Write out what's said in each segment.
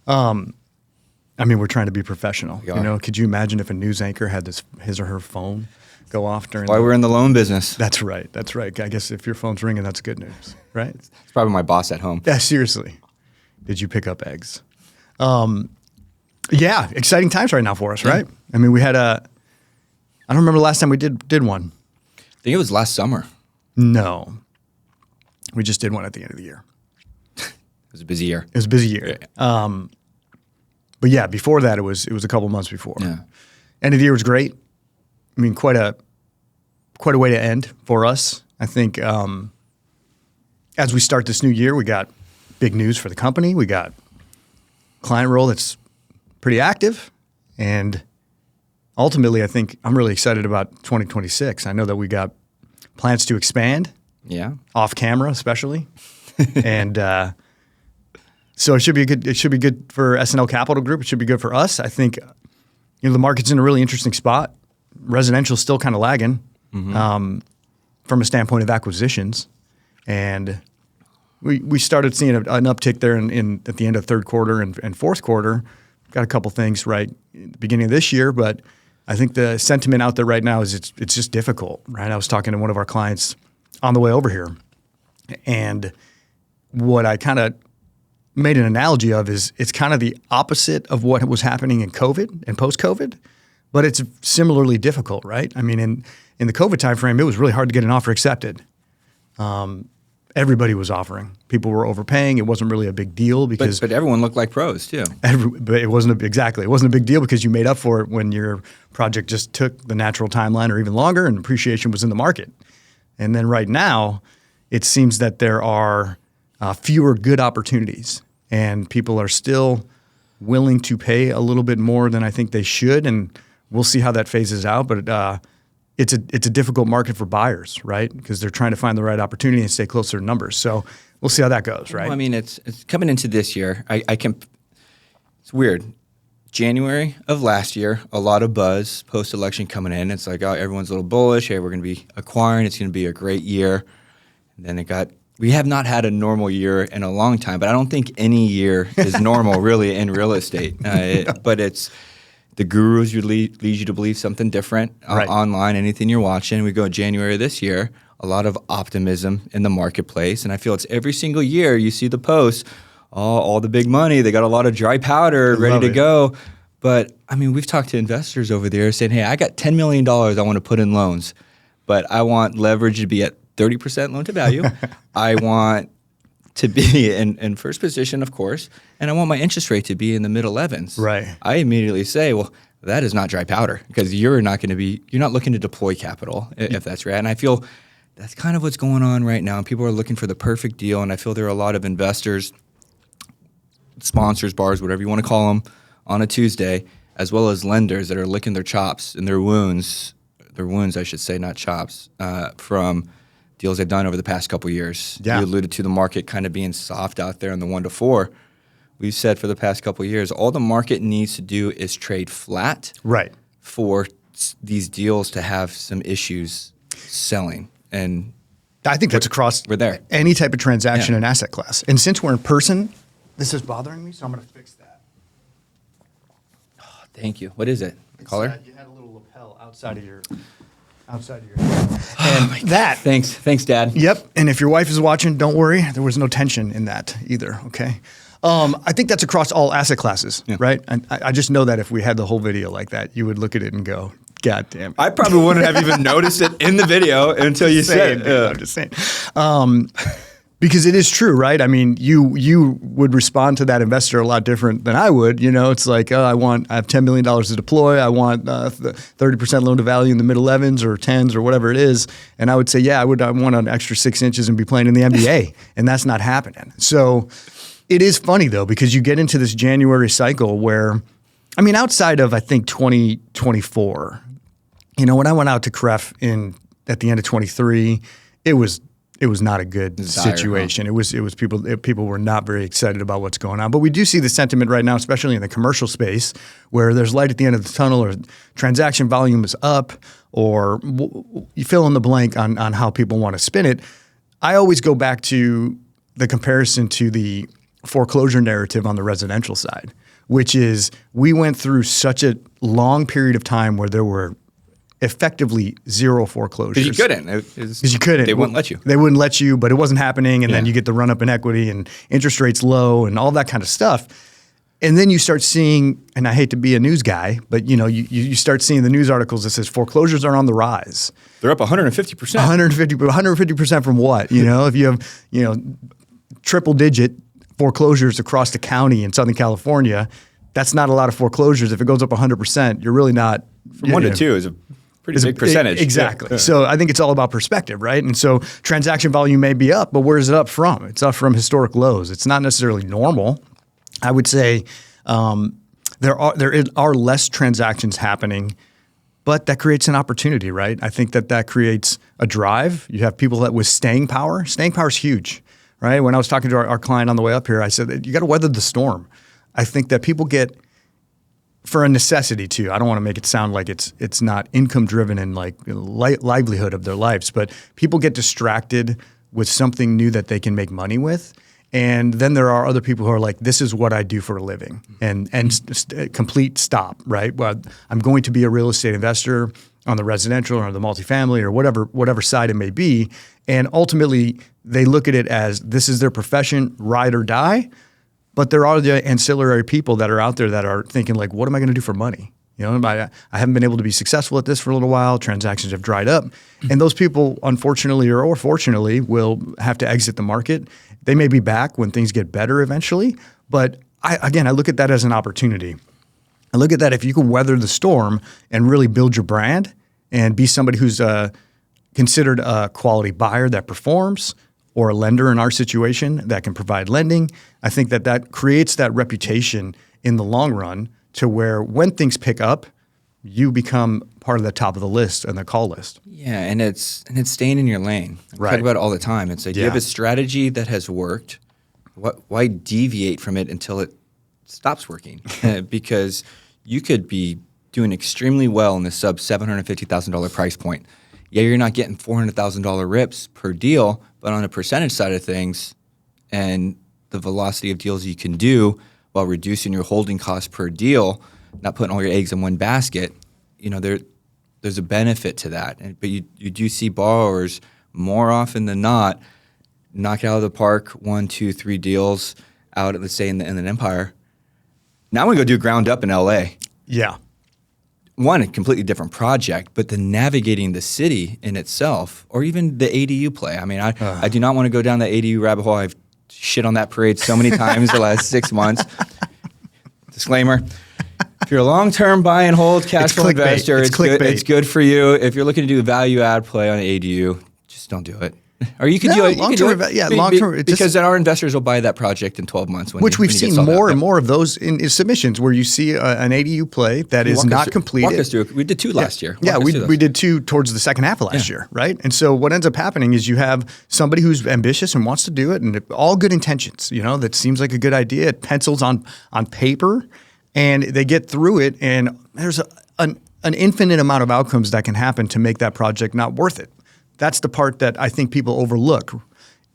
I mean, we're trying to be professional. We are. You know, could you imagine if a news anchor had his or her phone go off during? Why we're in the loan business. That's right. That's right. I guess if your phone's ringing, that's good news, right? It's probably my boss at home. Yeah, seriously. Did you pick up eggs? Yeah, exciting times right now for us, right? I mean, we had I don't remember the last time we did one. I think it was last summer. No. We just did one at the end of the year. It was a busy year. It was a busy year. Yeah. But yeah, before that, it was a couple months before. Yeah. End of the year was great. I mean, quite a way to end for us. I think as we start this new year, we got big news for the company. We got client roll that's pretty active, and ultimately, I think I'm really excited about 2026. I know that we got plans to expand. Yeah. Off camera, especially, and so it should be good. It should be good for S&L Capital Group. It should be good for us. I think the market's in a really interesting spot. Residential's still kind of lagging from a standpoint of acquisitions, and we started seeing an uptick there in at the end of third quarter and fourth quarter. Got a couple things right at the beginning of this year, but I think the sentiment out there right now is it's just difficult. Right, I was talking to one of our clients on the way over here, and what I kind of made an analogy of is it's kind of the opposite of what was happening in COVID and post-COVID, but it's similarly difficult, right? I mean, in the COVID timeframe, it was really hard to get an offer accepted. Everybody was offering. People were overpaying. It wasn't really a big deal because but everyone looked like pros too. But it wasn't exactly. It wasn't a big deal because you made up for it when your project just took the natural timeline or even longer, and appreciation was in the market. And then right now, it seems that there are fewer good opportunities, and people are still willing to pay a little bit more than I think they should, and we'll see how that phases out. But it's a difficult market for buyers, right? Because they're trying to find the right opportunity and stay closer to numbers. So we'll see how that goes, right? Well, I mean, it's coming into this year. It's weird. January of last year, a lot of buzz post-election coming in. It's like, oh, everyone's a little bullish. Hey, we're going to be acquiring. It's going to be a great year. And then we have not had a normal year in a long time, but I don't think any year is normal really in real estate. But it's the gurus lead you to believe something different online, anything you're watching. We go January this year, a lot of optimism in the marketplace. And I feel it's every single year you see the posts, all the big money, they got a lot of dry powder ready to go. But I mean, we've talked to investors over there saying, hey, I got $10 million I want to put in loans, but I want leverage to be at 30% loan to value. I want to be in first position, of course, and I want my interest rate to be in the mid-11s. Right. I immediately say, well, that is not dry powder because you're not looking to deploy capital if that's right. And I feel that's kind of what's going on right now. People are looking for the perfect deal, and I feel there are a lot of investors, sponsors, bars, whatever you want to call them, on a Tuesday, as well as lenders that are licking their chops and their wounds, I should say, not chops, from deals they've done over the past couple of years. Yeah. You alluded to the market kind of being soft out there in the 1 to 4. We've said for the past couple of years, all the market needs to do is trade flat for these deals to have some issues selling. And I think that's across any type of transaction and asset class. And since we're in person, this is bothering me, so I'm going to fix that. Oh, thank you. What is it? Color? You had a little lapel outside of your head. And that. Thanks, Dad. Yep. And if your wife is watching, don't worry. There was no tension in that either. Okay. I think that's across all asset classes, right? And I just know that if we had the whole video like that, you would look at it and go, God damn it. I probably wouldn't have even noticed it in the video until you said it. I'm just saying. Because it is true, right? I mean, you would respond to that investor a lot different than I would. You know, it's like, I have $10 million to deploy. I want 30% loan to value in the mid-11s or 10s or whatever it is. And I would say, I want an extra 6 inches and be playing in the NBA. And that's not happening. So it is funny, though, because you get into this January cycle where, I mean, outside of, I think, 2024, you know, when I went out to CREF at the end of 23, it was not a good situation. It was people were not very excited about what's going on. But we do see the sentiment right now, especially in the commercial space, where there's light at the end of the tunnel, or transaction volume is up, or you fill in the blank on how people want to spin it. I always go back to the comparison to the foreclosure narrative on the residential side, which is we went through such a long period of time where there were effectively zero foreclosures. Because you couldn't. Because you couldn't. They wouldn't let you. They wouldn't let you, but it wasn't happening. And then you get the run up in equity and interest rates low and all that kind of stuff. And then you start seeing, and I hate to be a news guy, but you start seeing the news articles that says foreclosures are on the rise. They're up 150%. 150% from what? If you have, triple digit foreclosures across the county in Southern California, that's not a lot of foreclosures. If it goes up 100%, you're really not. From 1 to 2 is a pretty big percentage. Exactly. Yeah. So I think it's all about perspective, right? And so transaction volume may be up, but where is it up from? It's up from historic lows. It's not necessarily normal. I would say there are less transactions happening, but that creates an opportunity, right? I think that creates a drive. You have people that with staying power. Staying power is huge, right? When I was talking to our client on the way up here, I said that you got to weather the storm. I think that people get, for a necessity too. I don't want to make it sound like it's not income driven and like livelihood of their lives, but people get distracted with something new that they can make money with. And then there are other people who are like, this is what I do for a living, and complete stop, right? Well, I'm going to be a real estate investor on the residential or the multifamily or whatever side it may be. And ultimately, they look at it as this is their profession, ride or die. But there are the ancillary people that are out there that are thinking like, what am I going to do for money? I haven't been able to be successful at this for a little while. Transactions have dried up. And those people, unfortunately or fortunately, will have to exit the market. They may be back when things get better eventually. But I look at that as an opportunity. I look at that if you can weather the storm and really build your brand and be somebody who's considered a quality buyer that performs, or a lender in our situation that can provide lending. I think that creates that reputation in the long run to where when things pick up, you become part of the top of the list and the call list. Yeah, and it's staying in your lane. I talk about it all the time. It's like you have a strategy that has worked. Why deviate from it until it stops working? Because you could be doing extremely well in the sub $750,000 price point. Yeah, you're not getting $400,000 rips per deal, but on a percentage side of things and the velocity of deals you can do while reducing your holding costs per deal, not putting all your eggs in one basket, there's a benefit to that. But you do see borrowers more often than not knock it out of the park, 1, 2, 3 deals out, let's say in an empire. Now I'm going to go do ground up in LA. Yeah. One, a completely different project, but the navigating the city in itself, or even the ADU play. I mean, I do not want to go down the ADU rabbit hole. I've shit on that parade so many times the last 6 months. Disclaimer. If you're a long-term buy and hold cash flow investor, it's good for you. If you're looking to do a value add play on an ADU, just don't do it. Or you can do it. Long-term, long-term. Because then our investors will buy that project in 12 months. Which we've seen more and more of those in submissions where you see an ADU play that is not completed. Walk us through it. We did 2 last year. We did 2 towards the second half of last year, right? And so what ends up happening is you have somebody who's ambitious and wants to do it, and all good intentions, that seems like a good idea. It pencils on paper, and they get through it, and there's an infinite amount of outcomes that can happen to make that project not worth it. That's the part that I think people overlook.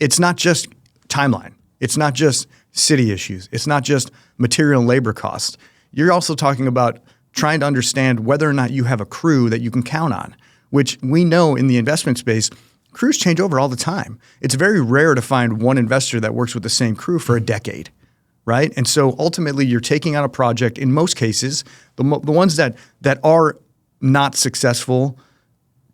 It's not just timeline. It's not just city issues. It's not just material and labor costs. You're also talking about trying to understand whether or not you have a crew that you can count on, which we know in the investment space, crews change over all the time. It's very rare to find one investor that works with the same crew for a decade, right? And so ultimately you're taking on a project, in most cases, the ones that are not successful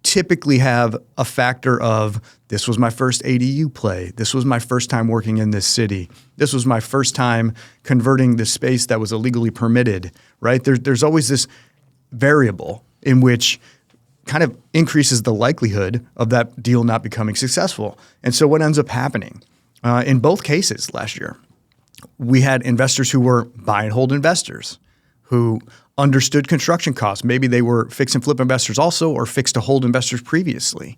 typically have a factor of, this was my first ADU play. This was my first time working in this city. This was my first time converting this space that was illegally permitted, right? There's always this variable in which kind of increases the likelihood of that deal not becoming successful. And so what ends up happening in both cases last year, we had investors who were buy and hold investors who understood construction costs. Maybe they were fix and flip investors also, or fix to hold investors previously.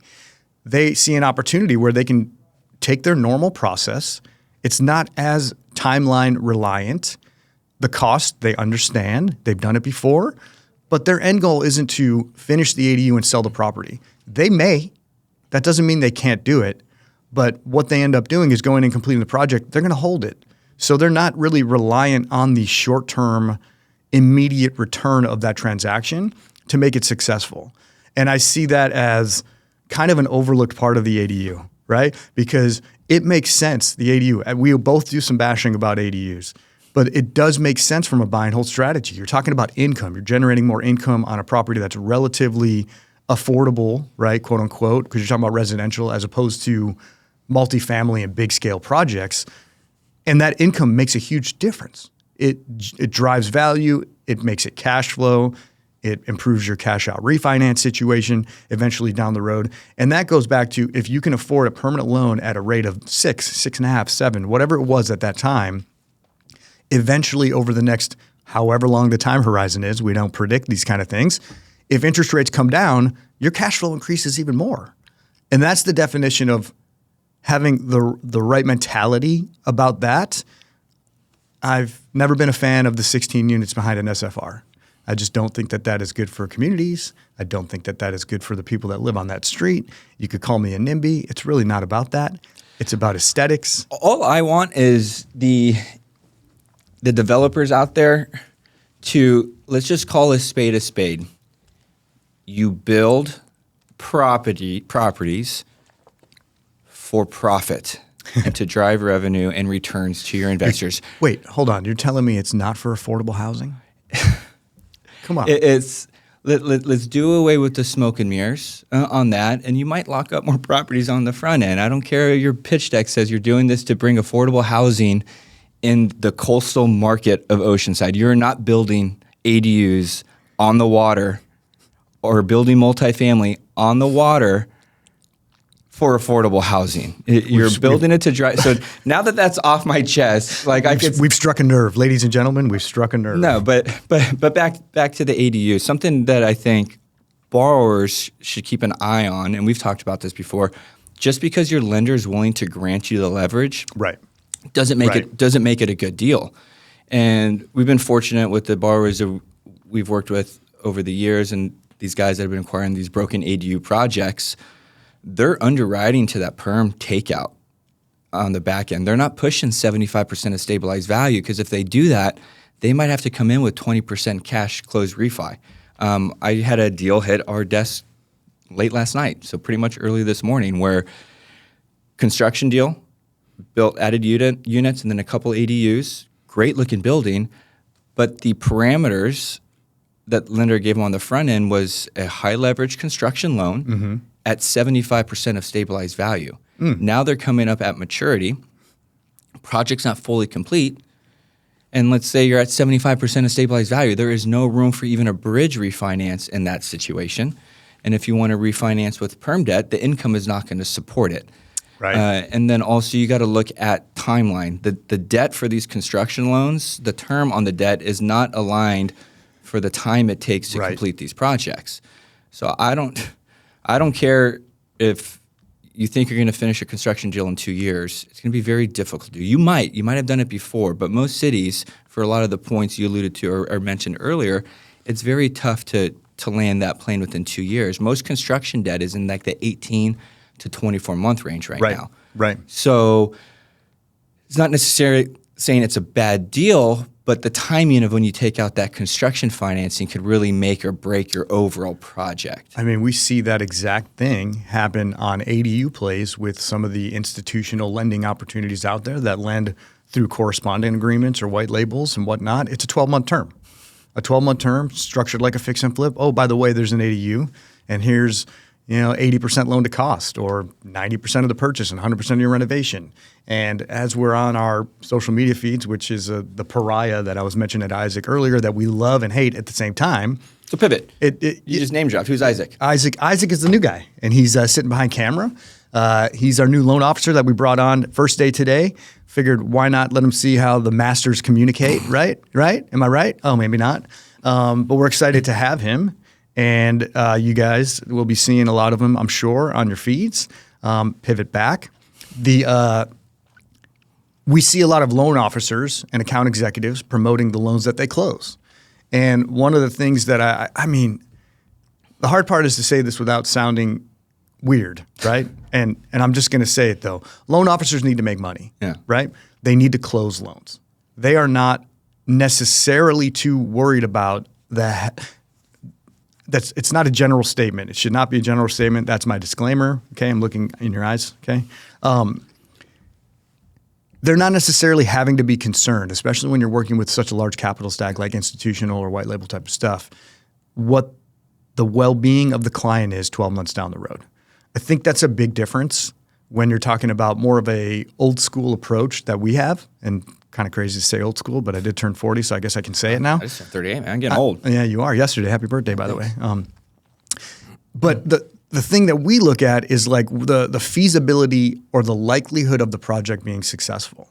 They see an opportunity where they can take their normal process. It's not as timeline reliant. The cost, they understand. They've done it before. But their end goal isn't to finish the ADU and sell the property. They may. That doesn't mean they can't do it. But what they end up doing is going and completing the project. They're going to hold it. So they're not really reliant on the short-term immediate return of that transaction to make it successful. And I see that as kind of an overlooked part of the ADU, right? Because it makes sense, the ADU. And we both do some bashing about ADUs, but it does make sense from a buy and hold strategy. You're talking about income. You're generating more income on a property that's relatively affordable, right, quote unquote, because you're talking about residential as opposed to multifamily and big scale projects. And that income makes a huge difference. It drives value. It makes it cash flow. It improves your cash out refinance situation eventually down the road. And that goes back to if you can afford a permanent loan at a rate of 6.5, 7, whatever it was at that time, eventually over the next however long the time horizon is, we don't predict these kind of things. If interest rates come down, your cash flow increases even more. And that's the definition of having the right mentality about that. I've never been a fan of the 16 units behind an SFR. I just don't think that that is good for communities. I don't think that that is good for the people that live on that street. You could call me a NIMBY. It's really not about that. It's about aesthetics. All I want is the developers out there to, let's just call a spade a spade. You build properties for profit and to drive revenue and returns to your investors. Wait, hold on. You're telling me it's not for affordable housing? Come on. Let's do away with the smoke and mirrors on that, and you might lock up more properties on the front end. I don't care. Your pitch deck says you're doing this to bring affordable housing in the coastal market of Oceanside. You're not building ADUs on the water or building multifamily on the water for affordable housing. You're building it to drive. So now that that's off my chest, like we've struck a nerve, ladies and gentlemen. We've struck a nerve. No, but back to the ADU. Something that I think borrowers should keep an eye on, and we've talked about this before. Just because your lender is willing to grant you the leverage, right, doesn't make it a good deal. And we've been fortunate with the borrowers that we've worked with over the years, and these guys that have been acquiring these broken ADU projects. They're underwriting to that perm takeout on the back end. They're not pushing 75% of stabilized value because if they do that, they might have to come in with 20% cash close refi. I had a deal hit our desk late last night, so pretty much early this morning, where construction deal, built added units and then a couple ADUs, great looking building, but the parameters that lender gave them on the front end was a high leverage construction loan at 75% of stabilized value. Now they're coming up at maturity, project's not fully complete, and let's say you're at 75% of stabilized value. There is no room for even a bridge refinance in that situation. And if you want to refinance with perm debt, the income is not going to support it. Right. And then also you got to look at timeline. The debt for these construction loans, the term on the debt is not aligned for the time it takes to complete these projects. So I don't care if you think you're going to finish a construction deal in 2 years. It's going to be very difficult to do. You might have done it before, but most cities, for a lot of the points you alluded to or mentioned earlier, it's very tough to land that plane within 2 years. Most construction debt is in like the 18 to 24 month range right now. Right. So it's not necessarily saying it's a bad deal, but the timing of when you take out that construction financing could really make or break your overall project. I mean, we see that exact thing happen on ADU plays with some of the institutional lending opportunities out there that lend through corresponding agreements or white labels and whatnot. It's a 12-month term. A 12-month term structured like a fix and flip. Oh, by the way, there's an ADU, and here's 80% loan to cost or 90% of the purchase and 100% of your renovation. And as we're on our social media feeds, which is the pariah that I was mentioning at Isaac earlier that we love and hate at the same time. So pivot. You just name dropped. Who's Isaac? Isaac is the new guy, and he's sitting behind camera. He's our new loan officer that we brought on first day today. Figured why not let him see how the masters communicate, right? Right? Am I right? Oh, maybe not. But we're excited to have him. And you guys will be seeing a lot of them, I'm sure, on your feeds. Pivot back. We see a lot of loan officers and account executives promoting the loans that they close. And one of the things that I mean, the hard part is to say this without sounding weird, right? And I'm just going to say it though. Loan officers need to make money, right? they need to close loans. They are not necessarily too worried about that. It's not a general statement. It should not be a general statement. That's my disclaimer. Okay, I'm looking in your eyes. Okay, they're not necessarily having to be concerned, especially when you're working with such a large capital stack like institutional or white label type of stuff, what the well-being of the client is 12 months down the road. I think that's a big difference when you're talking about more of a old school approach that we have, and kind of crazy to say old school, but I did turn 40, so I guess I can say it now. I just turned 38, man. I'm getting old. Yeah, you are. Yesterday. Happy birthday, by the way. But the thing that we look at is like the feasibility or the likelihood of the project being successful.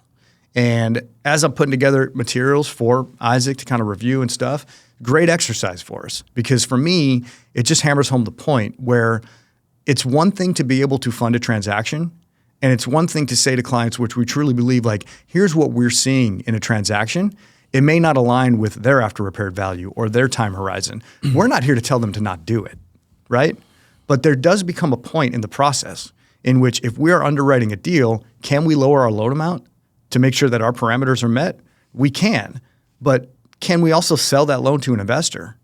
And as I'm putting together materials for Isaac to kind of review and stuff, great exercise for us. Because for me, it just hammers home the point where it's one thing to be able to fund a transaction, and it's one thing to say to clients, which we truly believe, like, here's what we're seeing in a transaction. It may not align with their after repaired value or their time horizon. We're not here to tell them to not do it, right? But there does become a point in the process in which if we are underwriting a deal, can we lower our loan amount to make sure that our parameters are met? We can. But can we also sell that loan to an investor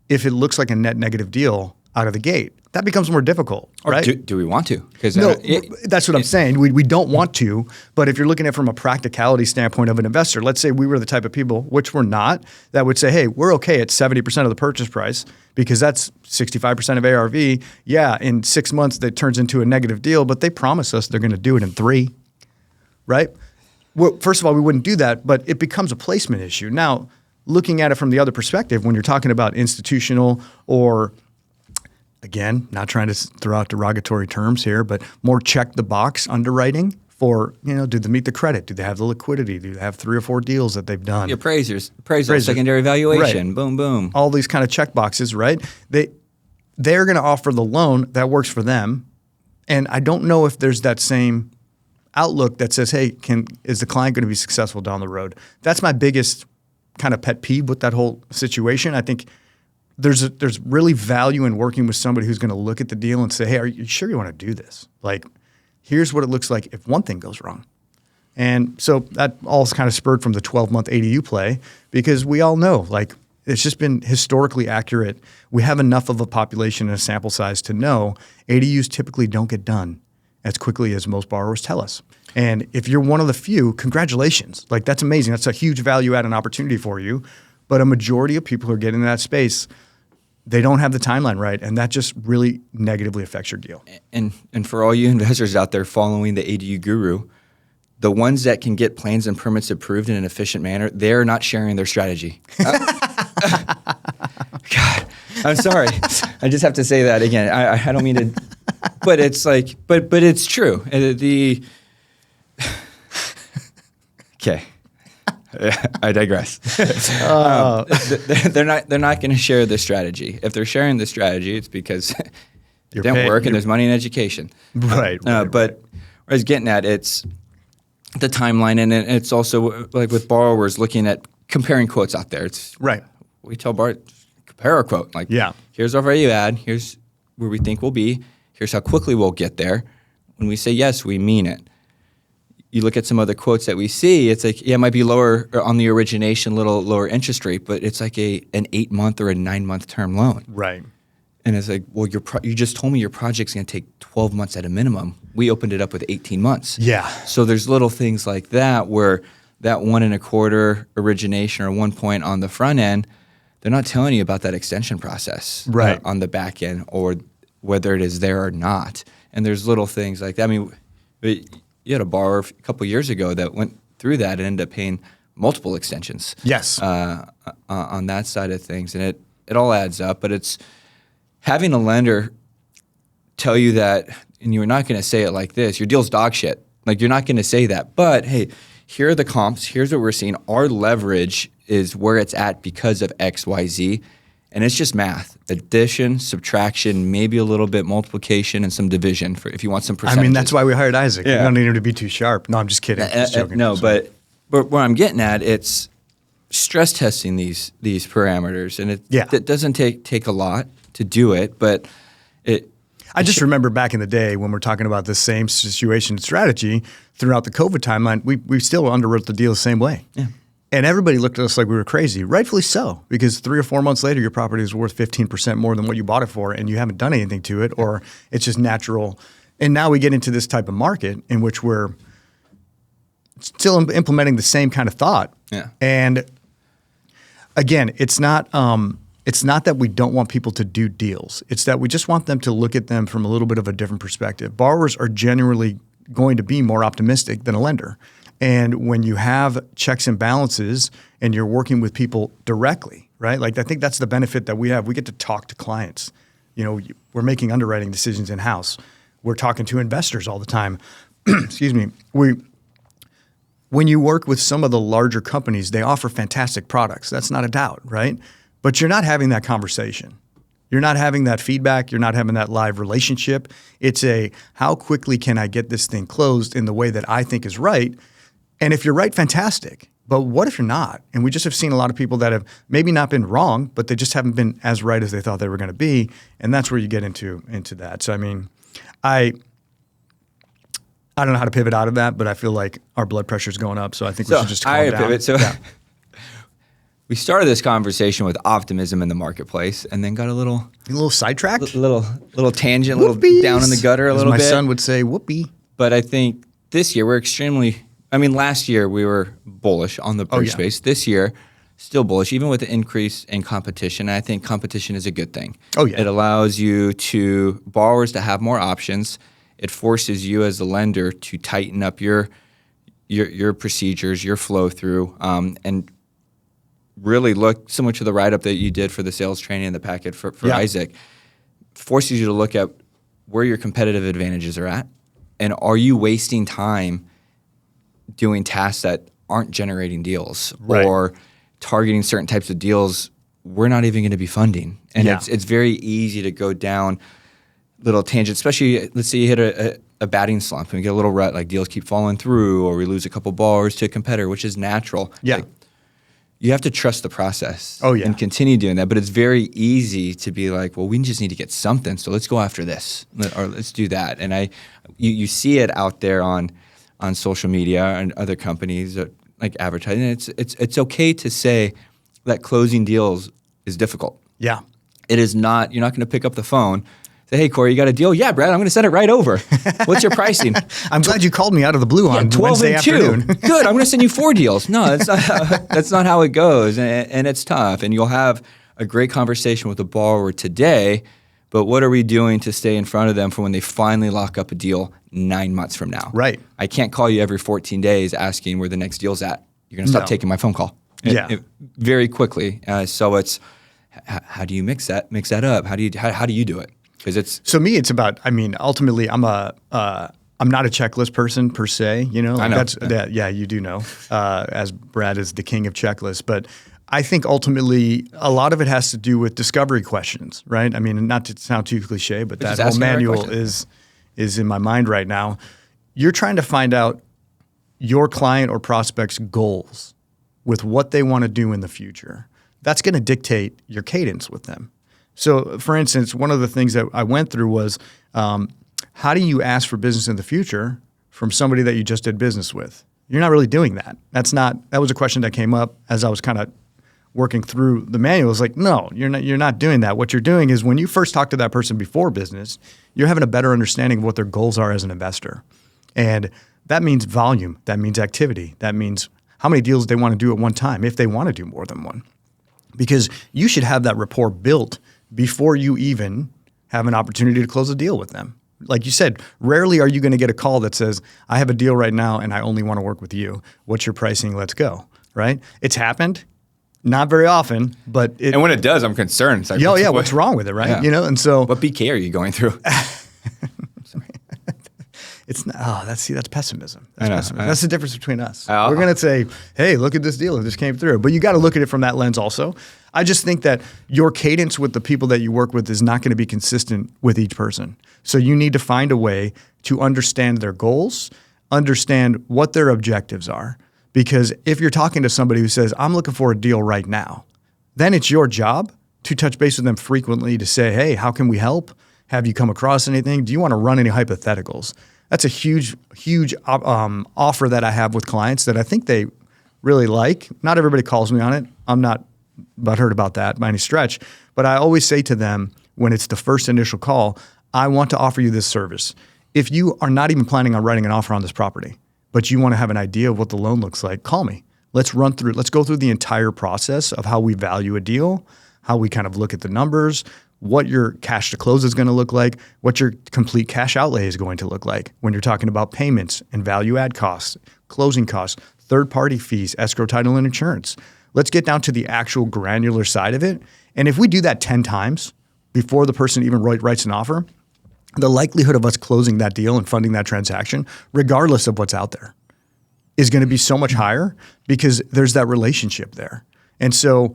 if it looks like a net negative deal out of the gate? That becomes more difficult, right? Or do we want to? No, that's what I'm saying. We don't want to, but if you're looking at it from a practicality standpoint of an investor, let's say we were the type of people, which we're not, that would say, hey, we're okay at 70% of the purchase price because that's 65% of ARV. Yeah, in 6 months that turns into a negative deal, but they promise us they're going to do it in 3, right? Well, first of all, we wouldn't do that, but it becomes a placement issue. Now, looking at it from the other perspective, when you're talking about institutional or, again, not trying to throw out derogatory terms here, but more check the box underwriting for, do they meet the credit? Do they have the liquidity? Do they have 3 or 4 deals that they've done? Appraisal, secondary valuation, right. Boom, boom. All these kind of check boxes, right? They're going to offer the loan that works for them. And I don't know if there's that same outlook that says, hey, is the client going to be successful down the road? That's my biggest kind of pet peeve with that whole situation. I think there's really value in working with somebody who's going to look at the deal and say, hey, are you sure you want to do this? Like, here's what it looks like if one thing goes wrong. And so that all is kind of spurred from the 12-month ADU play because we all know, like, it's just been historically accurate. We have enough of a population and a sample size to know ADUs typically don't get done as quickly as most borrowers tell us. And if you're one of the few, congratulations. Like, that's amazing. That's a huge value add and opportunity for you. But a majority of people who are getting in that space, they don't have the timeline right, and that just really negatively affects your deal. And for all you investors out there following the ADU guru, the ones that can get plans and permits approved in an efficient manner, they're not sharing their strategy. God, I'm sorry. I just have to say that again. I don't mean to, but it's like, but it's true. Okay. I digress. They're not going to share the strategy. If they're sharing the strategy, it's because it didn't work and there's money in education. Right. But what I was getting at, it's the timeline, and it's also like with borrowers looking at comparing quotes out there. It's right. We tell borrowers, compare our quote. Like, here's our value add. Here's where we think we'll be. Here's how quickly we'll get there. When we say yes, we mean it. You look at some other quotes that we see, it's like, it might be lower on the origination, little lower interest rate, but it's like an 8-month or a 9-month term loan. Right. And it's like, well, you just told me your project's going to take 12 months at a minimum. We opened it up with 18 months. Yeah. So there's little things like that where that 1.25 origination or 1 point on the front end, they're not telling you about that extension process on the back end or whether it is there or not. And there's little things like that. I mean, you had a borrower a couple years ago that went through that and ended up paying multiple extensions. Yes. On that side of things. And it all adds up. But it's having a lender tell you that, and you're not going to say it like this, your deal's dog shit. Like, you're not going to say that. But, hey, here are the comps. Here's what we're seeing. Our leverage is where it's at because of X, Y, Z. And it's just math. Addition, subtraction, maybe a little bit multiplication and some division for if you want some percentages. I mean, that's why we hired Isaac. Yeah. We don't need him to be too sharp. No, I'm just kidding. Just joking. No, but where I'm getting at, it's stress testing these parameters. And it doesn't take a lot to do it, but I just remember back in the day when we're talking about the same situation strategy throughout the COVID timeline, we still underwrote the deal the same way. Yeah. And everybody looked at us like we were crazy, rightfully so, because 3 or 4 months later, your property is worth 15% more than what you bought it for, and you haven't done anything to it, or it's just natural. And now we get into this type of market in which we're still implementing the same kind of thought. Yeah. And again, it's not that we don't want people to do deals. It's that we just want them to look at them from a little bit of a different perspective. Borrowers are generally going to be more optimistic than a lender. And when you have checks and balances and you're working with people directly, right? Like I think that's the benefit that we have. We get to talk to clients. You know, we're making underwriting decisions in-house. We're talking to investors all the time. Excuse me. When you work with some of the larger companies, they offer fantastic products. That's not a doubt, right? But you're not having that conversation. You're not having that feedback. You're not having that live relationship. It's how quickly can I get this thing closed in the way that I think is right? And if you're right, fantastic. But what if you're not? And we just have seen a lot of people that have maybe not been wrong, but they just haven't been as right as they thought they were going to be. And that's where you get into that. So, I mean, I don't know how to pivot out of that, but I feel like our blood pressure is going up. So I think we should just calm down. Pivot. So we started this conversation with optimism in the marketplace and then got a little sidetracked, little tangent, a Whoopies. little down in the gutter a As little bit. My son would say, whoopee. But I think this year last year we were bullish on the bridge space. This year, still bullish, even with the increase in competition. I think competition is a good thing. Oh, yeah. It allows borrowers to have more options. It forces you as a lender to tighten up your procedures, your flow through, and really look similar to the write-up that you did for the sales training and the packet for Isaac. Forces you to look at where your competitive advantages are at, and are you wasting time doing tasks that aren't generating deals or targeting certain types of deals we're not even going to be funding. And it's very easy to go down little tangents, especially let's say you hit a batting slump and we get a little rut, like deals keep falling through or we lose a couple borrowers to a competitor, which is natural. Yeah. Like, you have to trust the process and continue doing that. But it's very easy to be like, well, we just need to get something, so let's go after this or let's do that. And you see it out there on social media and other companies like advertising. It's okay to say that closing deals is difficult. Yeah. It is not. You're not going to pick up the phone. Say, hey, Corey, you got a deal? Yeah, Brad, I'm going to send it right over. What's your pricing? I'm glad you called me out of the blue on 12 Wednesday and 2. afternoon. Good, I'm going to send you 4 deals. No, that's not how it goes, and it's tough. And you'll have a great conversation with a borrower today, but what are we doing to stay in front of them for when they finally lock up a deal 9 months from now? Right. I can't call you every 14 days asking where the next deal's at. You're going to stop taking my phone call. Very quickly. So it's how do you mix that up? How do you do it? Because it's about. I mean, ultimately, I'm not a checklist person per se. You know, I know. You do know. As Brad is the king of checklists, but I think ultimately a lot of it has to do with discovery questions, right? I mean, not to sound too cliche, but that whole manual is in my mind right now. You're trying to find out your client or prospect's goals with what they want to do in the future. That's going to dictate your cadence with them. So, for instance, one of the things that I went through was how do you ask for business in the future from somebody that you just did business with? You're not really doing that. That was a question that came up as I was kind of working through the manual. It's like, no, you're not doing that. What you're doing is when you first talk to that person before business, you're having a better understanding of what their goals are as an investor. And that means volume. That means activity. That means how many deals they want to do at one time, if they want to do more than one. Because you should have that rapport built before you even have an opportunity to close a deal with them. Like you said, rarely are you going to get a call that says, I have a deal right now and I only want to work with you. What's your pricing? Let's go, right? It's happened. Not very often, but and when it does, I'm concerned. It's like, what's wrong with it, right? Yeah. You know, and so what BK are you going through? It's not. That's pessimism. I know. That's the difference between us. We're going to say, hey, look at this deal that just came through. But you got to look at it from that lens also. I just think that your cadence with the people that you work with is not going to be consistent with each person. So you need to find a way to understand their goals, understand what their objectives are. Because if you're talking to somebody who says, I'm looking for a deal right now, then it's your job to touch base with them frequently to say, hey, how can we help? Have you come across anything? Do you want to run any hypotheticals? That's a huge offer that I have with clients that I think they really like. Not everybody calls me on it. I'm not butthurt about that by any stretch. But I always say to them when it's the first initial call, I want to offer you this service. If you are not even planning on writing an offer on this property, but you want to have an idea of what the loan looks like, call me. Let's go through the entire process of how we value a deal, how we kind of look at the numbers, what your cash to close is going to look like, what your complete cash outlay is going to look like when you're talking about payments and value add costs, closing costs, third-party fees, escrow, title, and insurance. Let's get down to the actual granular side of it. And if we do that 10 times before the person even writes an offer, the likelihood of us closing that deal and funding that transaction, regardless of what's out there, is going to be so much higher because there's that relationship there. And so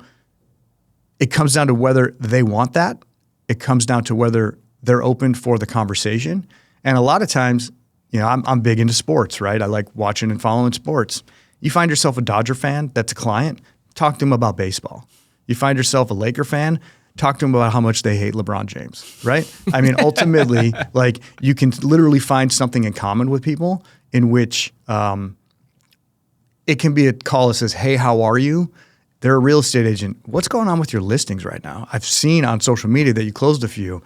it comes down to whether they want that. It comes down to whether they're open for the conversation. And a lot of times, I'm big into sports, right? I like watching and following sports. You find yourself a Dodger fan that's a client, talk to them about baseball. You find yourself a Laker fan, talk to them about how much they hate LeBron James, right? I mean, ultimately, like you can literally find something in common with people in which it can be a call that says, hey, how are you? They're a real estate agent. What's going on with your listings right now? I've seen on social media that you closed a few.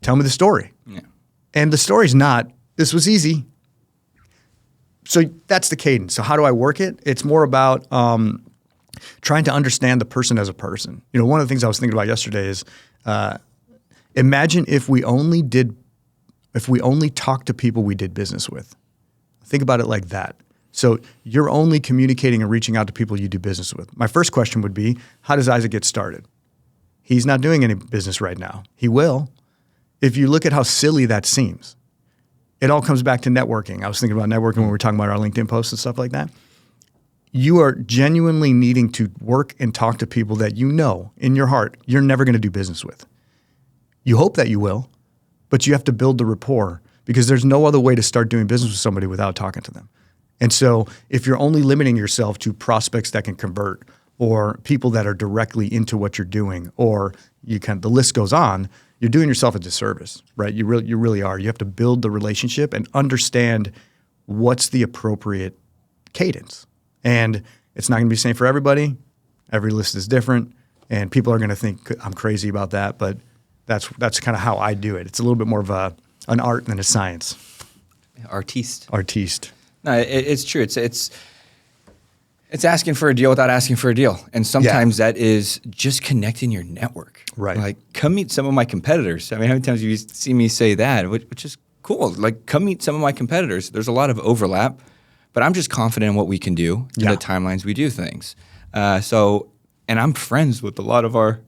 Tell me the story. Yeah. And the story's not, this was easy. So that's the cadence. So how do I work it? It's more about trying to understand the person as a person. One of the things I was thinking about yesterday is imagine if we only talked to people we did business with. Think about it like that. So you're only communicating and reaching out to people you do business with. My first question would be, how does Isaac get started? He's not doing any business right now. He will. If you look at how silly that seems, it all comes back to networking. I was thinking about networking when we were talking about our LinkedIn posts and stuff like that. You are genuinely needing to work and talk to people that you know in your heart you're never going to do business with. You hope that you will, but you have to build the rapport because there's no other way to start doing business with somebody without talking to them. And so if you're only limiting yourself to prospects that can convert or people that are directly into what you're doing or the list goes on, you're doing yourself a disservice, right? You really are. You have to build the relationship and understand what's the appropriate cadence. And it's not going to be the same for everybody. Every list is different, and people are going to think I'm crazy about that, but that's kind of how I do it. It's a little bit more of an art than a science. Artiste. No, it's true. It's asking for a deal without asking for a deal. And sometimes that is just connecting your network. Right. Like, come meet some of my competitors. I mean, how many times have you seen me say that, which is cool. Like, come meet some of my competitors. There's a lot of overlap, but I'm just confident in what we can do in the timelines we do things. And I'm friends with a lot of our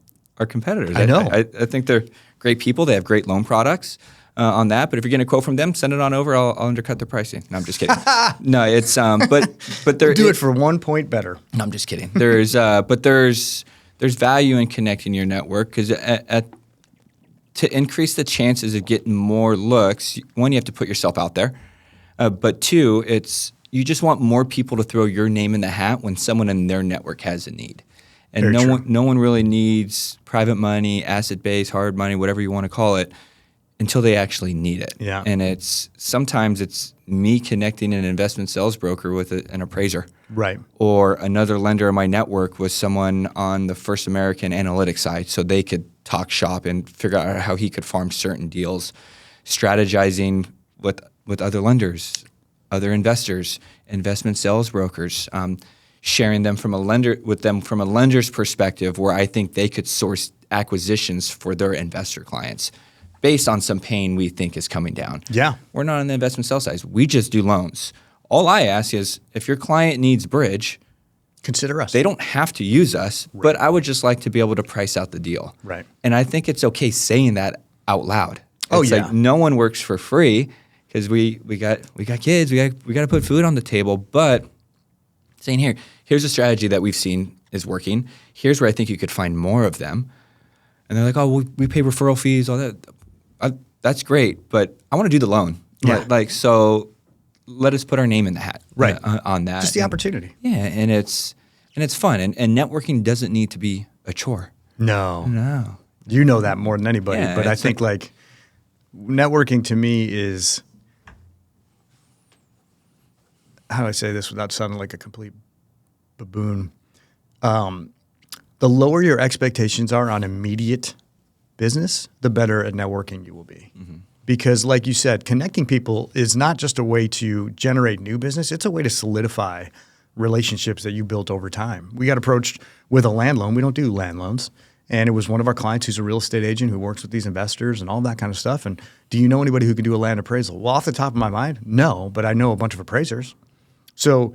competitors. I know. I think they're great people. They have great loan products. On that, but if you're getting a quote from them, send it on over. I'll undercut the pricing. No, I'm just kidding. No, it's but there do it for 1 point better. No, I'm just kidding. There's value in connecting your network because to increase the chances of getting more looks, one, you have to put yourself out there, but two, you just want more people to throw your name in the hat when someone in their network has a need. And no one really needs private money, asset base, hard money, whatever you want to call it, until they actually need it. Yeah. And sometimes it's me connecting an investment sales broker with an appraiser. Right. Or another lender in my network with someone on the First American analytics side so they could talk shop and figure out how he could farm certain deals, strategizing with other lenders, other investors, investment sales brokers, sharing them from a lender's perspective where I think they could source acquisitions for their investor clients based on some pain we think is coming down. Yeah. We're not on the investment sales side. We just do loans. All I ask is if your client needs bridge, consider us. They don't have to use us, but I would just like to be able to price out the deal. Right. And I think it's okay saying that out loud. It's like no one works for free because we got kids, we got to put food on the table, but saying here's a strategy that we've seen is working. Here's where I think you could find more of them. And they're like, "Oh, we pay referral fees, all that." That's great, but I want to do the loan. Yeah. So let us put our name in the hat on that. Just the opportunity. Yeah, and it's fun. And networking doesn't need to be a chore. No. You know that more than anybody. Yeah, but I think like networking to me is, how do I say this without sounding like a complete baboon? The lower your expectations are on immediate business, the better at networking you will be. Mm-hmm. Because like you said, connecting people is not just a way to generate new business, it's a way to solidify relationships that you built over time. We got approached with a land loan. We don't do land loans. And it was one of our clients who's a real estate agent who works with these investors and all that kind of stuff. And do you know anybody who can do a land appraisal? Well, off the top of my mind, no, but I know a bunch of appraisers. So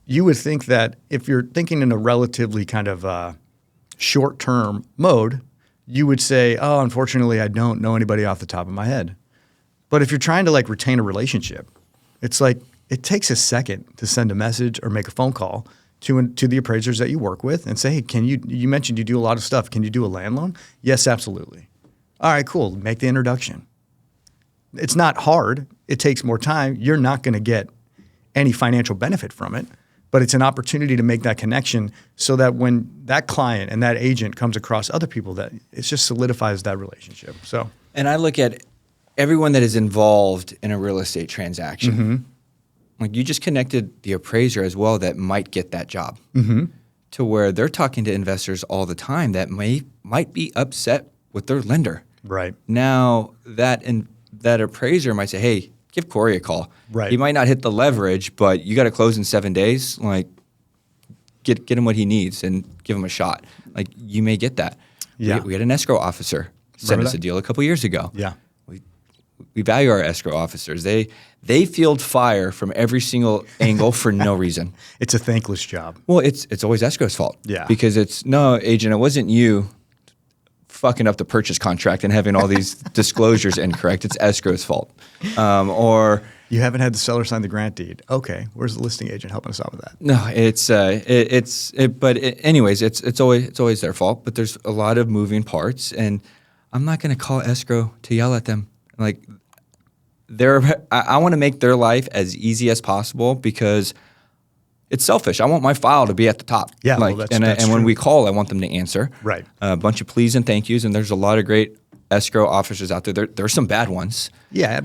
you would think that if you're thinking in a relatively kind of short-term mode, you would say, oh, unfortunately, I don't know anybody off the top of my head. But if you're trying to like retain a relationship, it's like it takes a second to send a message or make a phone call to the appraisers that you work with and say, hey, you mentioned you do a lot of stuff. Can you do a land loan? Yes, absolutely. All right, cool. Make the introduction. It's not hard. It takes more time. You're not going to get any financial benefit from it, but it's an opportunity to make that connection so that when that client and that agent comes across other people, that it just solidifies that relationship. So, and I look at everyone that is involved in a real estate transaction. Mm-hmm. Like you just connected the appraiser as well that might get that job, mm-hmm. to where they're talking to investors all the time that might be upset with their lender. Right. Now that appraiser might say, hey, give Corey a call. Right. He might not hit the leverage, but you got to close in 7 days. Like get him what he needs and give him a shot. Like you may get that. Yeah. We had an escrow officer send us a deal a couple years ago. Yeah. We value our escrow officers. They field fire from every single angle for no reason. It's a thankless job. Well, it's always escrow's fault. Yeah. Because it's, no, agent, it wasn't you fucking up the purchase contract and having all these disclosures incorrect. It's escrow's fault. Or you haven't had the seller sign the grant deed. Okay, where's the listing agent helping us out with that? No, anyways, it's always their fault. But there's a lot of moving parts, and I'm not going to call escrow to yell at them. Like, I want to make their life as easy as possible because it's selfish. I want my file to be at the top. Yeah, like, well, and that's when true. we call, I want them to answer. Right. A bunch of please and thank yous, and there's a lot of great escrow officers out there. There's some bad ones. Yeah,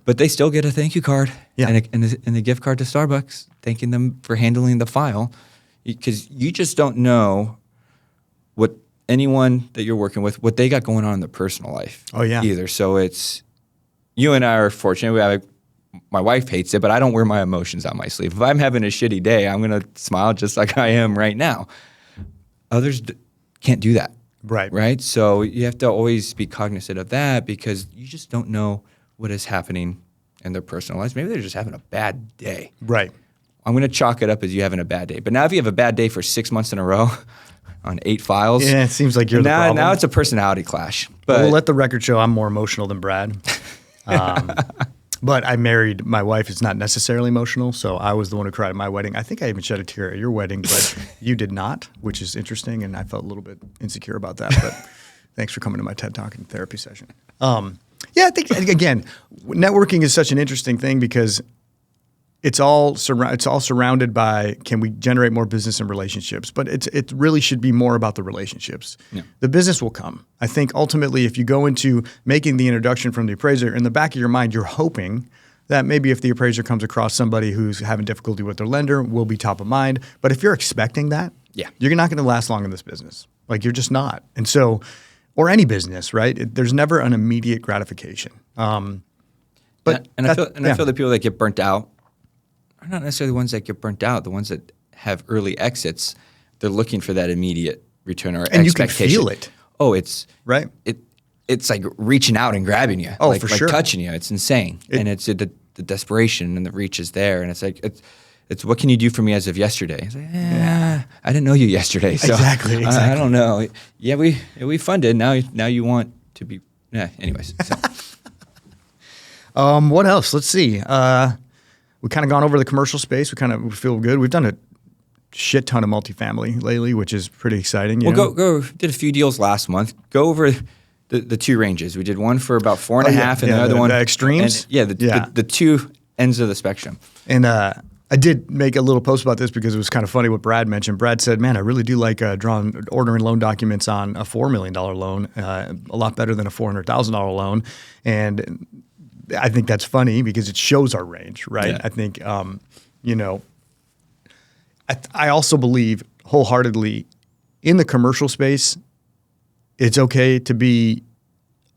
But they still get a thank you card. Yeah. And a gift card to Starbucks, thanking them for handling the file, because you just don't know what anyone that you're working with, what they got going on in their personal life. Oh yeah. Either. So it's. You and I are fortunate. My wife hates it, but I don't wear my emotions on my sleeve. If I'm having a shitty day, I'm going to smile just like I am right now. Others can't do that. Right? So you have to always be cognizant of that because you just don't know what is happening in their personal lives. Maybe they're just having a bad day. Right. I'm going to chalk it up as you having a bad day. But now if you have a bad day for 6 months in a row on 8 files. Yeah, it seems like you're the problem. Now it's a personality clash. But we'll let the record show I'm more emotional than Brad. But I married my wife. It's not necessarily emotional, so I was the one who cried at my wedding. I think I even shed a tear at your wedding, but you did not, which is interesting, and I felt a little bit insecure about that. But thanks for coming to my TED Talk and therapy session. Yeah, I think again, networking is such an interesting thing because it's all surrounded by can we generate more business and relationships, but it really should be more about the relationships. Yeah. The business will come. I think ultimately if you go into making the introduction from the appraiser, in the back of your mind you're hoping that maybe if the appraiser comes across somebody who's having difficulty with their lender, will be top of mind. But if you're expecting that, you're not going to last long in this business. Like you're just not. And so, or any business, right? There's never an immediate gratification. I feel the people that get burnt out are not necessarily the ones that get burnt out. The ones that have early exits, they're looking for that immediate return or and expectation. You can feel it. Oh, it's right. It's like reaching out and grabbing you. Oh, like, for like sure. touching you. It's insane, and it's the desperation and the reach is there, and it's like it's what can you do for me as of yesterday? It's like, I didn't know you yesterday, so exactly. I don't know. Yeah, we funded. Now you want to be. Anyways. So. What else? Let's see. We've kind of gone over the commercial space. We feel good. We've done a shit ton of multifamily lately, which is pretty exciting. Go did a few deals last month. Go over the two ranges. We did one for about 4.5 and the other one. The extremes? The two ends of the spectrum. And I I did make a little post about this because it was kind of funny what Brad mentioned. Brad said, man, I really do like ordering loan documents on a $4 million loan, a lot better than a $400,000 loan. And I think that's funny because it shows our range, right? Yeah. I think, I also believe wholeheartedly in the commercial space, it's okay to be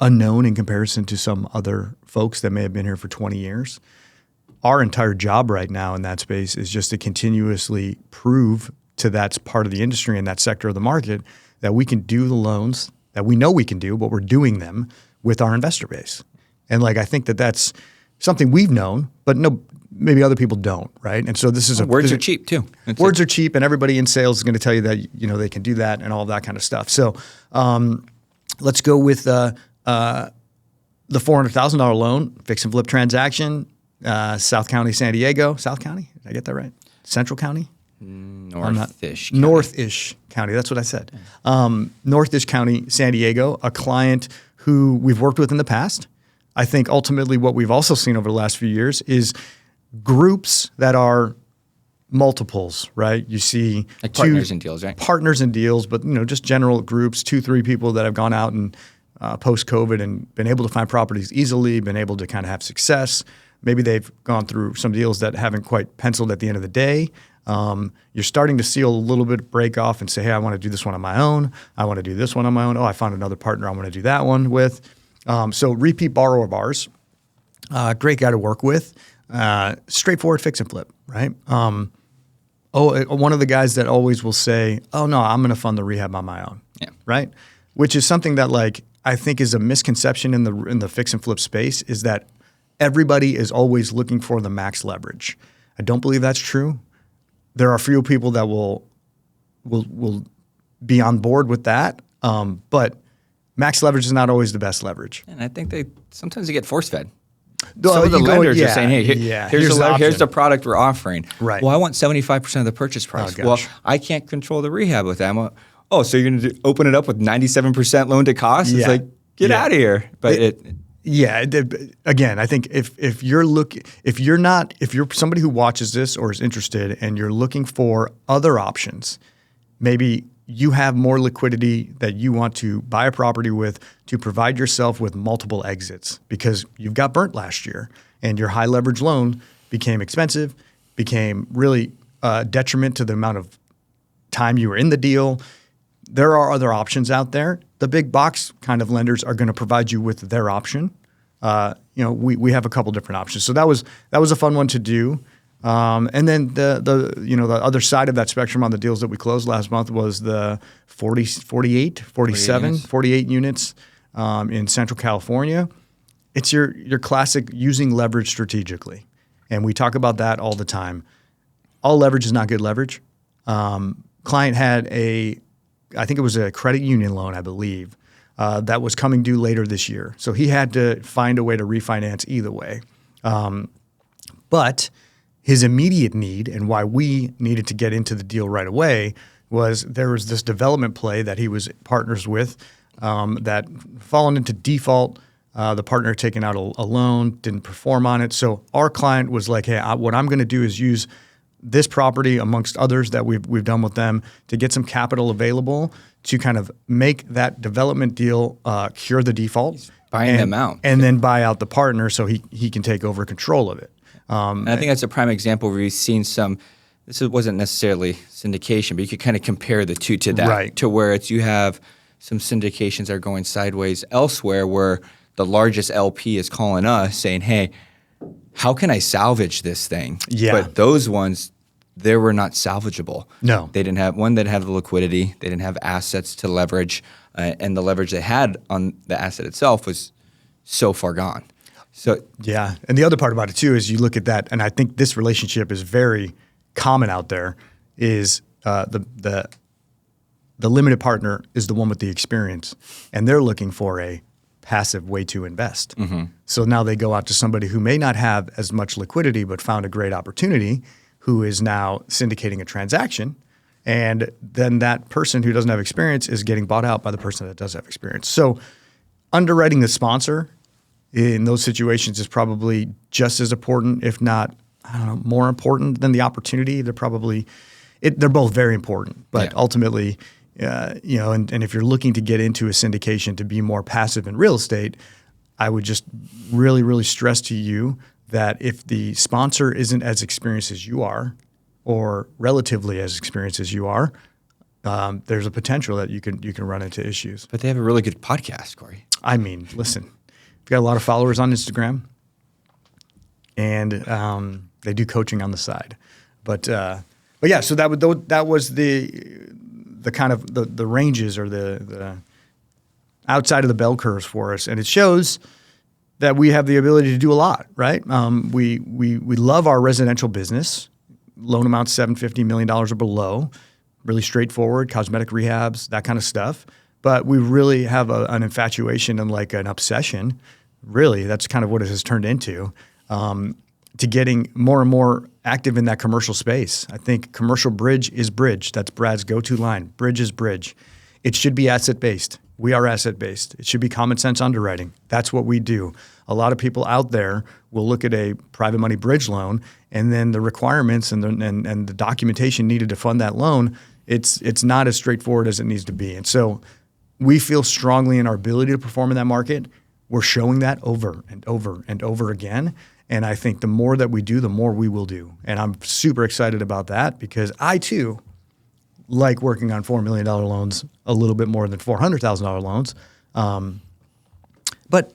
unknown in comparison to some other folks that may have been here for 20 years. Our entire job right now in that space is just to continuously prove to that part of the industry and that sector of the market that we can do the loans that we know we can do, but we're doing them with our investor base. And I think that that's something we've known, but maybe other people don't, right? And so this is words are cheap too. Words are cheap, and everybody in sales is going to tell you that they can do that and all of that kind of stuff. So let's go with the $400,000 loan, fix and flip transaction, South County, San Diego. South County? Did I get that right? Central County? Northish. Northish County. That's what I said. Northish County, San Diego, a client who we've worked with in the past. I think ultimately what we've also seen over the last few years is groups that are multiples, right? You see like partners in deals, right? Partners in deals, but just general groups, 2-3 people that have gone out and post-COVID and been able to find properties easily, been able to kind of have success. Maybe they've gone through some deals that haven't quite penciled at the end of the day. You're starting to see a little bit break off and say, hey, I want to do this one on my own. I want to do this one on my own. Oh, I found another partner I want to do that one with. So repeat borrower of ours, great guy to work with, straightforward fix and flip, right? One of the guys that always will say, oh no, I'm going to fund the rehab on my own, right? Which is something that I think is a misconception in the fix and flip space is that everybody is always looking for the max leverage. I don't believe that's true. There are few people that will be on board with that, but max leverage is not always the best leverage. And I think sometimes they get force fed. Some of the lenders are saying, hey, here's the product we're offering. Right. Well, I want 75% of the purchase price. Well, I can't control the rehab with that. So you're going to open it up with 97% loan to cost? It's get out of here. But again, I think if you're somebody who watches this or is interested and you're looking for other options, maybe you have more liquidity that you want to buy a property with to provide yourself with multiple exits because you've got burnt last year and your high leverage loan became expensive, became really detriment to the amount of time you were in the deal. There are other options out there. The big box kind of lenders are going to provide you with their option. We have a couple different options. So that was a fun one to do. And then the other side of that spectrum on the deals that we closed last month was the 48 units in Central California. It's your classic using leverage strategically. And we talk about that all the time. All leverage is not good leverage. Client had I think it was a credit union loan, I believe, that was coming due later this year. So he had to find a way to refinance either way. But his immediate need and why we needed to get into the deal right away was there was this development play that he was partners with that fallen into default. The partner had taken out a loan, didn't perform on it. So our client was like, hey, what I'm going to do is use this property amongst others that we've done with them to get some capital available to kind of make that development deal cure the default. Buying them out. And then buy out the partner so he can take over control of it. And I think that's a prime example where we've seen this wasn't necessarily syndication, but you could kind of compare the two to that, right. To where you have some syndications that are going sideways elsewhere where the largest LP is calling us saying, hey, how can I salvage this thing? Yeah. But those ones, they were not salvageable. No. They didn't have the liquidity. They didn't have assets to leverage. And the leverage they had on the asset itself was so far gone. So yeah, and the other part about it too is you look at that, and I think this relationship is very common out there. Is the limited partner is the one with the experience, and they're looking for a passive way to invest. Mm-hmm. So now they go out to somebody who may not have as much liquidity, but found a great opportunity, who is now syndicating a transaction, and then that person who doesn't have experience is getting bought out by the person that does have experience. So underwriting the sponsor in those situations is probably just as important, if not I don't know, more important than the opportunity. They're both very important, but ultimately, and if you're looking to get into a syndication to be more passive in real estate, I would just really, really stress to you that if the sponsor isn't as experienced as you are, or relatively as experienced as you are, there's a potential that you can run into issues. But they have a really good podcast, Corey. I mean, listen, we've got a lot of followers on Instagram, and they do coaching on the side. But yeah, so that was the kind of the ranges or the outside of the bell curves for us, and it shows that we have the ability to do a lot, right? We love our residential business, loan amount $750 million or below, really straightforward, cosmetic rehabs, that kind of stuff. But we really have an infatuation and like an obsession, really, that's kind of what it has turned into, to getting more and more active in that commercial space. I think commercial bridge is bridge. That's Brad's go-to line. Bridge is bridge. It should be asset-based. We are asset-based. It should be common sense underwriting. That's what we do. A lot of people out there will look at a private money bridge loan, and then the requirements and the documentation needed to fund that loan, it's not as straightforward as it needs to be. And so we feel strongly in our ability to perform in that market. We're showing that over and over and over again. And I think the more that we do, the more we will do. And I'm super excited about that because I, too, like working on $4 million loans a little bit more than $400,000 loans. But,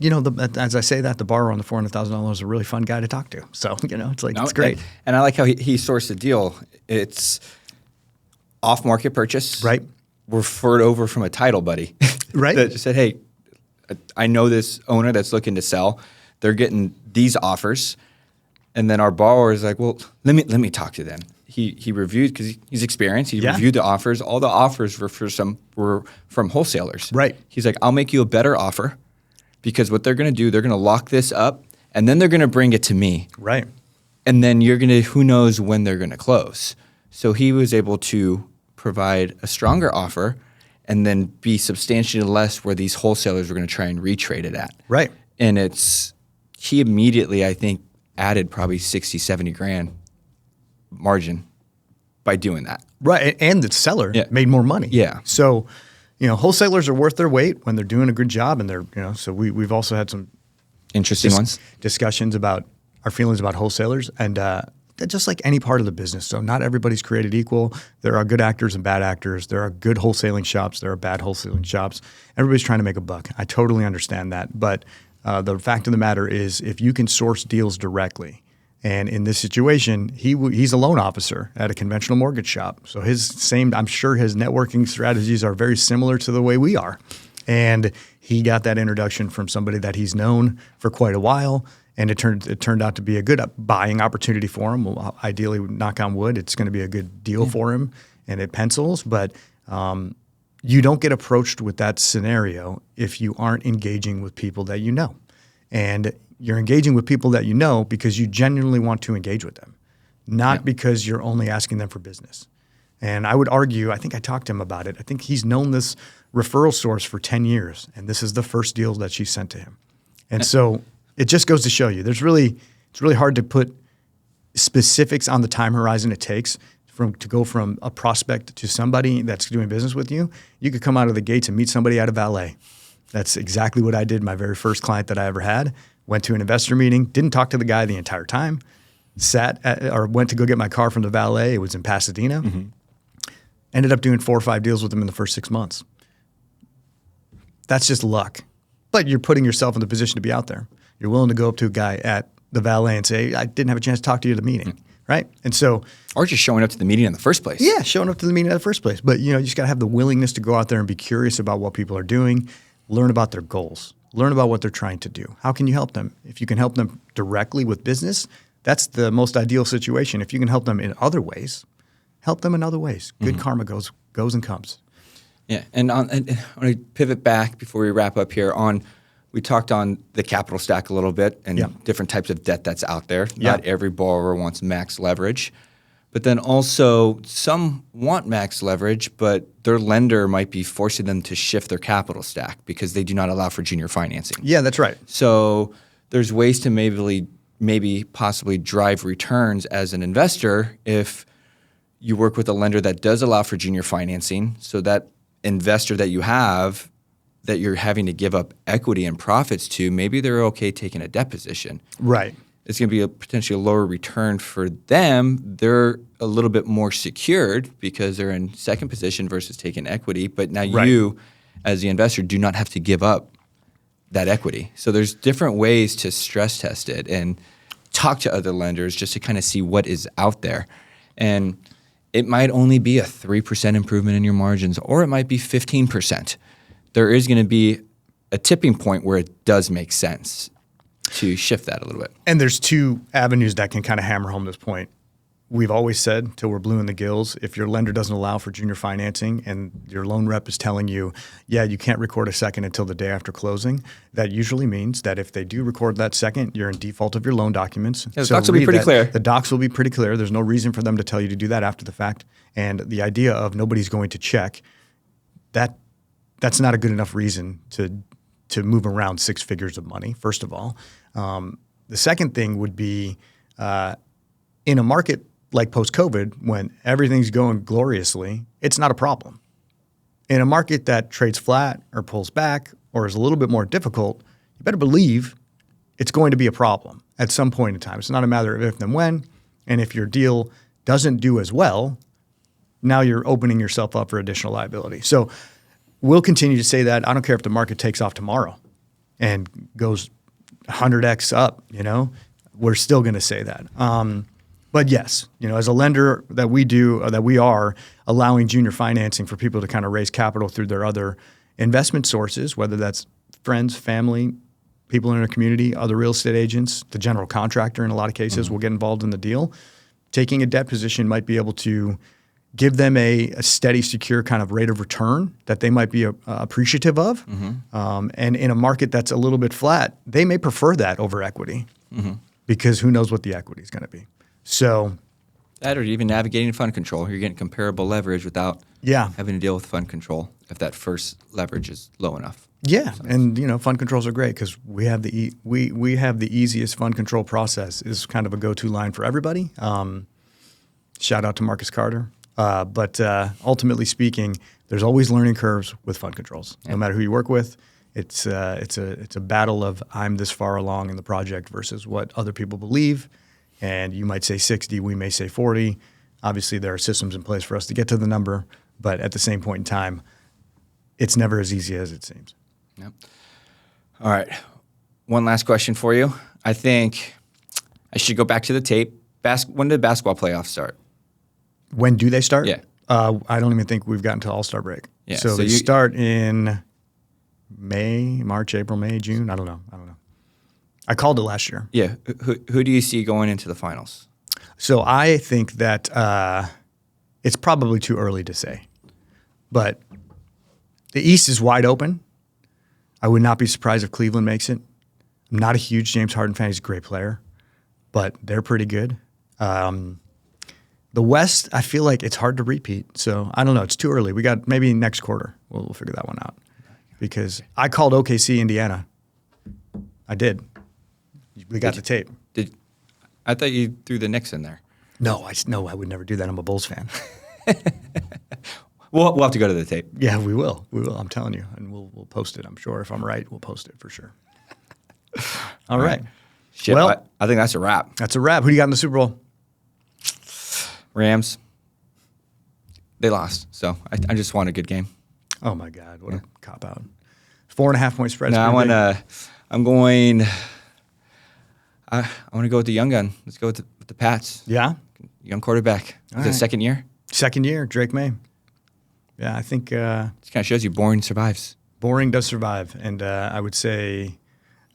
as I say that, the borrower on the $400,000 loan is a really fun guy to talk to. So, it's great. And I like how he sourced the deal. It's off-market purchase. Right. Referred over from a title buddy. Right. That just said, hey, I know this owner that's looking to sell. They're getting these offers. And then our borrower is like, well, let me talk to them. He reviewed, because he's experienced. He reviewed the offers. All the offers were from wholesalers. Right. He's like, I'll make you a better offer, because what they're going to do, they're going to lock this up, and then they're going to bring it to me. Right. And then you're going to, who knows when they're going to close. So he was able to provide a stronger offer and then be substantially less where these wholesalers were going to try and retrade it at. Right. And he immediately, I think, added probably 60, 70 grand margin by doing that. Right. And the seller made more money. Yeah. So, wholesalers are worth their weight when they're doing a good job, and they're, so we've also had some interesting discussions about our feelings about wholesalers, and just like any part of the business. So not everybody's created equal. There are good actors and bad actors. There are good wholesaling shops. There are bad wholesaling shops. Everybody's trying to make a buck. I totally understand that. But the fact of the matter is, if you can source deals directly, and in this situation, he's a loan officer at a conventional mortgage shop. So I'm sure his networking strategies are very similar to the way we are. And he got that introduction from somebody that he's known for quite a while. And it turned out to be a good buying opportunity for him. Well, ideally, knock on wood, it's going to be a good deal for him, and it pencils. But you don't get approached with that scenario if you aren't engaging with people that you know. And you're engaging with people that you know because you genuinely want to engage with them, not because you're only asking them for business. And I would argue, I think I talked to him about it. I think he's known this referral source for 10 years, and this is the first deal that she sent to him. And so it just goes to show you, it's really hard to put specifics on the time horizon it takes to go from a prospect to somebody that's doing business with you. You could come out of the gates and meet somebody at a valet. That's exactly what I did. My very first client that I ever had, went to an investor meeting, didn't talk to the guy the entire time, went to go get my car from the valet. It was in Pasadena. Mm-hmm. Ended up doing 4 or 5 deals with him in the first 6 months. That's just luck. But you're putting yourself in the position to be out there. You're willing to go up to a guy at the valet and say, I didn't have a chance to talk to you at the meeting, right? And so, or just showing up to the meeting in the first place. Yeah, showing up to the meeting in the first place. But you just got to have the willingness to go out there and be curious about what people are doing, learn about their goals, learn about what they're trying to do. How can you help them? If you can help them directly with business, that's the most ideal situation. If you can help them in other ways, help them in other ways. Good karma goes and comes. Yeah, and I want to pivot back before we wrap up here on. We talked on the capital stack a little bit and different types of debt that's out there. Not every borrower wants max leverage. But then also some want max leverage, but their lender might be forcing them to shift their capital stack because they do not allow for junior financing. Yeah, that's right. So there's ways to maybe maybe possibly drive returns as an investor if you work with a lender that does allow for junior financing, so that investor that you have that you're having to give up equity and profits to, maybe they're okay taking a debt position. Right. It's going to be a potentially lower return for them. They're a little bit more secured because they're in second position versus taking equity. But now you, as the investor, do not have to give up that equity. So there's different ways to stress test it and talk to other lenders just to kind of see what is out there. And it might only be a 3% improvement in your margins, or it might be 15%. There is going to be a tipping point where it does make sense to shift that a little bit. And there's two avenues that can kind of hammer home this point. We've always said, till we're blue in the gills, if your lender doesn't allow for junior financing and your loan rep is telling you, yeah, you can't record a second until the day after closing, that usually means that if they do record that second, you're in default of your loan documents. Yeah, the docs will be pretty clear. The docs will be pretty clear. There's no reason for them to tell you to do that after the fact. And the idea of nobody's going to check, that's not a good enough reason to move around six figures of money, first of all. The second thing would be in a market like post-COVID, when everything's going gloriously, it's not a problem. In a market that trades flat or pulls back or is a little bit more difficult, you better believe it's going to be a problem at some point in time. It's not a matter of if and when. And if your deal doesn't do as well, now you're opening yourself up for additional liability. So we'll continue to say that. I don't care if the market takes off tomorrow and goes 100x up, we're still going to say that. But yes, as a lender that we are allowing junior financing for people to kind of raise capital through their other investment sources, whether that's friends, family, people in our community, other real estate agents, the general contractor in a lot of cases will get involved in the deal. Taking a debt position might be able to give them a steady, secure kind of rate of return that they might be appreciative of. And in a market that's a little bit flat, they may prefer that over equity because who knows what the equity is going to be. So that, or even navigating fund control, you're getting comparable leverage without having to deal with fund control if that first leverage is low enough. Yeah, and fund controls are great because we have the easiest fund control process. Is kind of a go-to line for everybody. Shout out to Marcus Carter. But ultimately speaking, there's always learning curves with fund controls. No matter who you work with, it's a battle of I'm this far along in the project versus what other people believe. And you might say 60, we may say 40. Obviously, there are systems in place for us to get to the number, but at the same point in time, it's never as easy as it seems. Yep. All right. One last question for you. I think I should go back to the tape. When did basketball playoffs start? When do they start? Yeah. I don't even think we've gotten to All-Star break. Yeah. So they start in March, April, May, June. I don't know. I called it last year. Yeah. Who do you see going into the finals? So I think that it's probably too early to say. But the East is wide open. I would not be surprised if Cleveland makes it. I'm not a huge James Harden fan. He's a great player. But they're pretty good. The West, I feel like it's hard to repeat. So I don't know. It's too early. We got maybe next quarter. We'll figure that one out. Because I called OKC Indiana. I did. We got the tape. I thought you threw the Knicks in there. No, I would never do that. I'm a Bulls fan. We'll have to go to the tape. Yeah, we will. We will. I'm telling you. And we'll post it, I'm sure. If I'm right, we'll post it for sure. All right. Shit, well, I think that's a wrap. That's a wrap. Who do you got in the Super Bowl? Rams. They lost. So I just want a good game. Oh, my God. What a cop-out. 4.5-point spread. No, I'm going – I want to go with the young gun. Let's go with the Pats. Yeah? Young quarterback. Is it second year? Second year, Drake May. Yeah, I think it kind of shows you boring survives. Boring does survive. And I would say,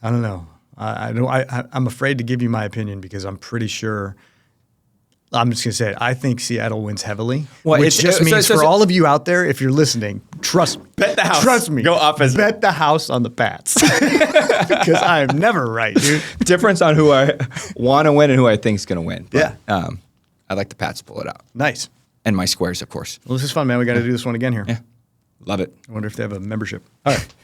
I don't know. I'm afraid to give you my opinion because I'm pretty sure – I'm just going to say it. I think Seattle wins heavily, which just means for all of you out there, if you're listening, bet the house. Trust me. Go opposite. Bet the house on the Pats because I am never right, dude. Difference on who I want to win and who I think is going to win. But, yeah. I like the Pats to pull it out. Nice. And my squares, of course. Well, this is fun, man. We got to do this one again here. Yeah. Love it. I wonder if they have a membership. All right.